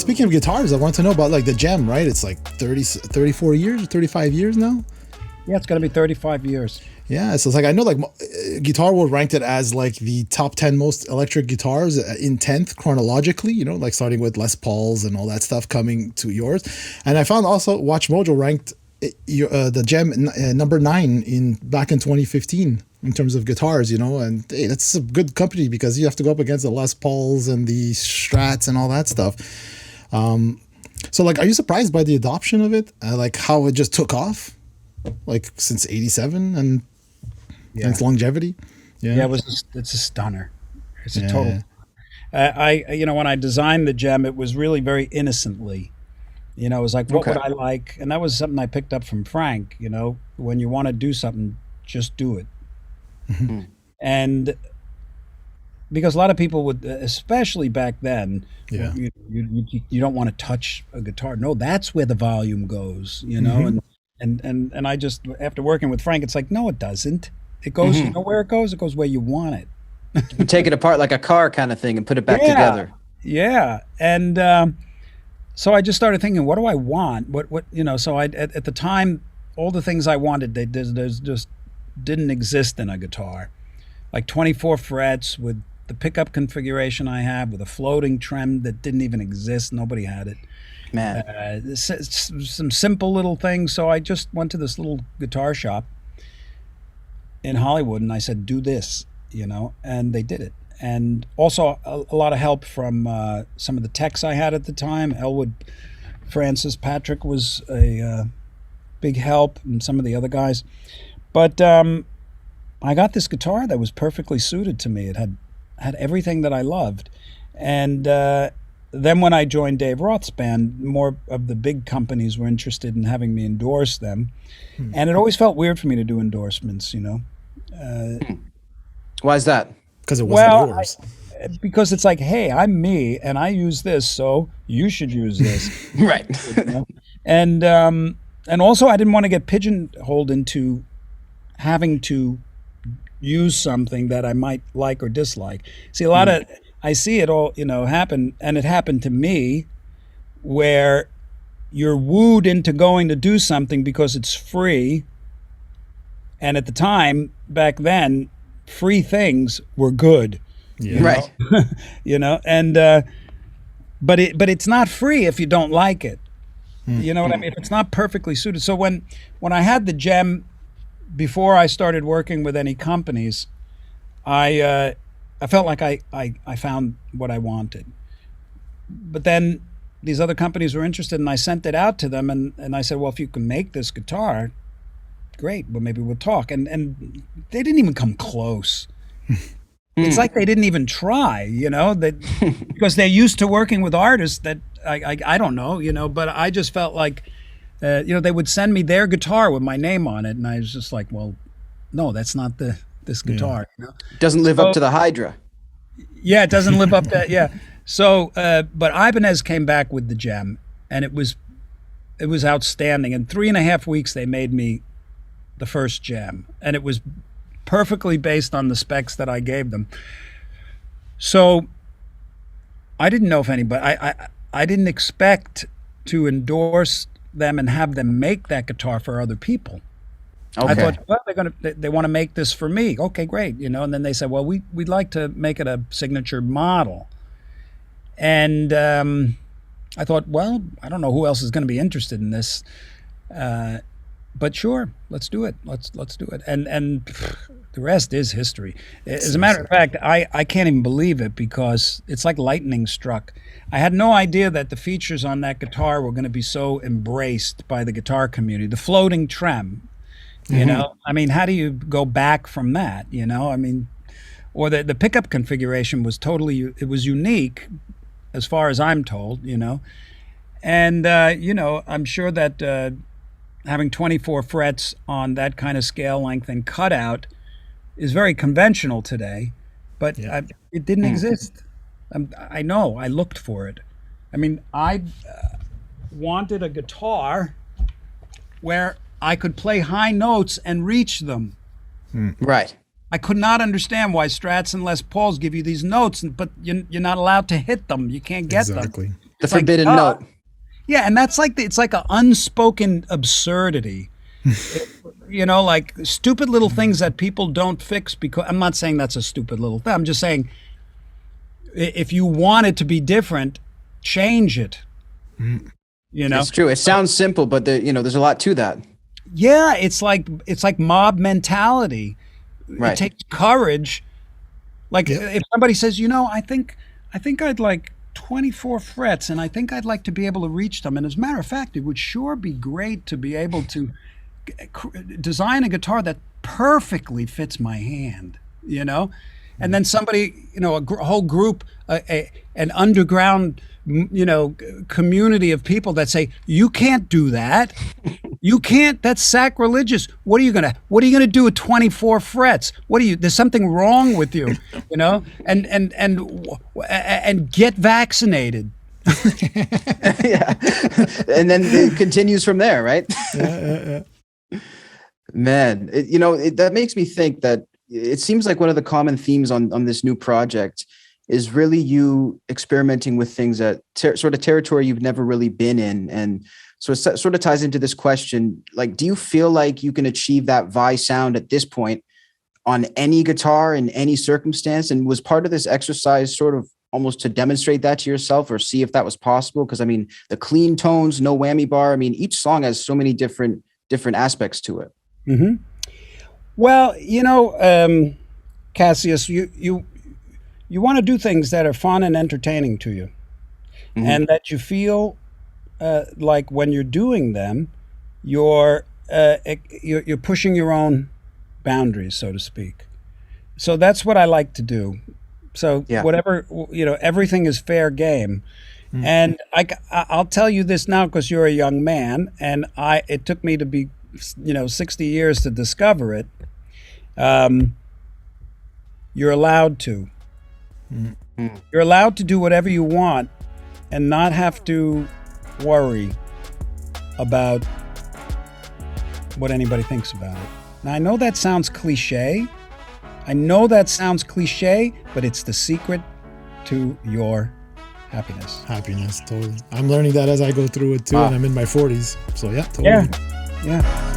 speaking of guitars, I want to know about like the JEM, right? It's like 34 years, 35 years now. Yeah, it's going to be 35 years. Yeah, so it's like I know like Guitar World ranked it as like the top 10 most electric guitars in 10th chronologically, you know, like starting with Les Pauls and all that stuff coming to yours. And I found also Watch Mojo ranked the JEM number 9 back in 2015 in terms of guitars, you know, and hey, that's a good company because you have to go up against the Les Pauls and the Strats and all that stuff. So like, are you surprised by the adoption of it? Like how it just took off, like since '87 and its longevity? Yeah, it's a stunner. It's a total. I when I designed the JEM, it was really very innocently. You know, it was like, what would I like? And that was something I picked up from Frank. You know, when you want to do something, just do it. Mm-hmm. And because a lot of people would, especially back then, you don't want to touch a guitar. No, that's where the volume goes. You know, and I just, after working with Frank, it's like, no, it doesn't. It goes, you know where it goes? It goes where you want it. You take it apart like a car kind of thing and put it back together. Yeah. And so I just started thinking, what do I want? What you know, so at the time, all the things I wanted, they just didn't exist in a guitar. Like 24 frets with the pickup configuration I have, with a floating trem that didn't even exist. Nobody had it. Man. Some simple little things. So I just went to this little guitar shop in Hollywood and I said, do this, you know, and they did it. And also a lot of help from some of the techs I had at the time. Elwood Francis Patrick was a big help, and some of the other guys. But I got this guitar that was perfectly suited to me. It had everything that I loved. And then when I joined Dave Roth's band, more of the big companies were interested in having me endorse them. And it always felt weird for me to do endorsements, you know. Why is that? Because it wasn't yours. Because it's like, hey, I'm me, and I use this, so you should use this. Right. You know? And also, I didn't want to get pigeonholed into having to use something that I might like or dislike. See, a lot of, I see it all, you know, happen, and it happened to me, where you're wooed into going to do something because it's free, and at the time, back then, free things were good. Yeah. Right. You know, and but it's not free if you don't like it. You know what I mean? If it's not perfectly suited. So when I had the JEM, before I started working with any companies, I felt like I found what I wanted. But then these other companies were interested, and I sent it out to them, and I said, well, if you can make this guitar, great, but maybe we'll talk. And they didn't even come close. It's like they didn't even try, you know, because they're used to working with artists that I don't know, you know, but I just felt like, you know, they would send me their guitar with my name on it. And I was just like, well, no, that's not this guitar. You know? Doesn't live up to the Hydra. Yeah, it doesn't live up to, yeah. So, but Ibanez came back with the JEM, and it was outstanding. In 3.5 weeks, they made me the first JEM, and it was perfectly based on the specs that I gave them. So I didn't know if anybody, I didn't expect to endorse them and have them make that guitar for other people. Okay. I thought, well, they want to make this for me. Okay, great, you know. And then they said, well, we'd like to make it a signature model. And I thought, well, I don't know who else is going to be interested in this. But sure, let's do it. Let's do it. And the rest is history. As a matter of fact, I can't even believe it, because it's like lightning struck. I had no idea that the features on that guitar were going to be so embraced by the guitar community. The floating trem, you know? I mean, how do you go back from that, you know? I mean, or the pickup configuration was it was unique as far as I'm told, you know? And, you know, I'm sure that having 24 frets on that kind of scale length and cutout is very conventional today, but it didn't exist. I know, I looked for it. I mean, I wanted a guitar where I could play high notes and reach them. Right. I could not understand why Strats and Les Pauls give you these notes, but you're not allowed to hit them. You can't get them. The forbidden note. Yeah, and that's like it's like an unspoken absurdity. You know, like stupid little things that people don't fix. Because I'm not saying that's a stupid little thing. I'm just saying if you want it to be different, change it. You know, It's true. It sounds simple, but there's a lot to that. Yeah, it's like mob mentality. Right. It takes courage. Like if somebody says, I think I'd like 24 frets, and I think I'd like to be able to reach them. And as a matter of fact, it would sure be great to be able to design a guitar that perfectly fits my hand, And then somebody, a whole group, an underground, community of people that say, you can't do that. You can't, that's sacrilegious. What are you gonna do with 24 frets? There's something wrong with you, and get vaccinated. Yeah. And then it continues from there, right? Yeah. Man, that makes me think that it seems like one of the common themes on this new project is really you experimenting with things that sort of territory you've never really been in. And so it sort of ties into this question, like, do you feel like you can achieve that Vai sound at this point on any guitar in any circumstance? And was part of this exercise sort of almost to demonstrate that to yourself or see if that was possible? Because I mean, the clean tones, no whammy bar. I mean, each song has so many different aspects to it. Mm-hmm. Well, Cassius, you want to do things that are fun and entertaining to you, and that you feel like when you're doing them, you're pushing your own boundaries, so to speak. So that's what I like to do. So whatever, everything is fair game. And I'll tell you this now because you're a young man, and it took me to be 60 years to discover it. You're allowed to. You're allowed to do whatever you want and not have to worry about what anybody thinks about it. Now, I know that sounds cliche. But it's the secret to your happiness. Happiness, totally. I'm learning that as I go through it too, and I'm in my 40s. So yeah, totally. Yeah.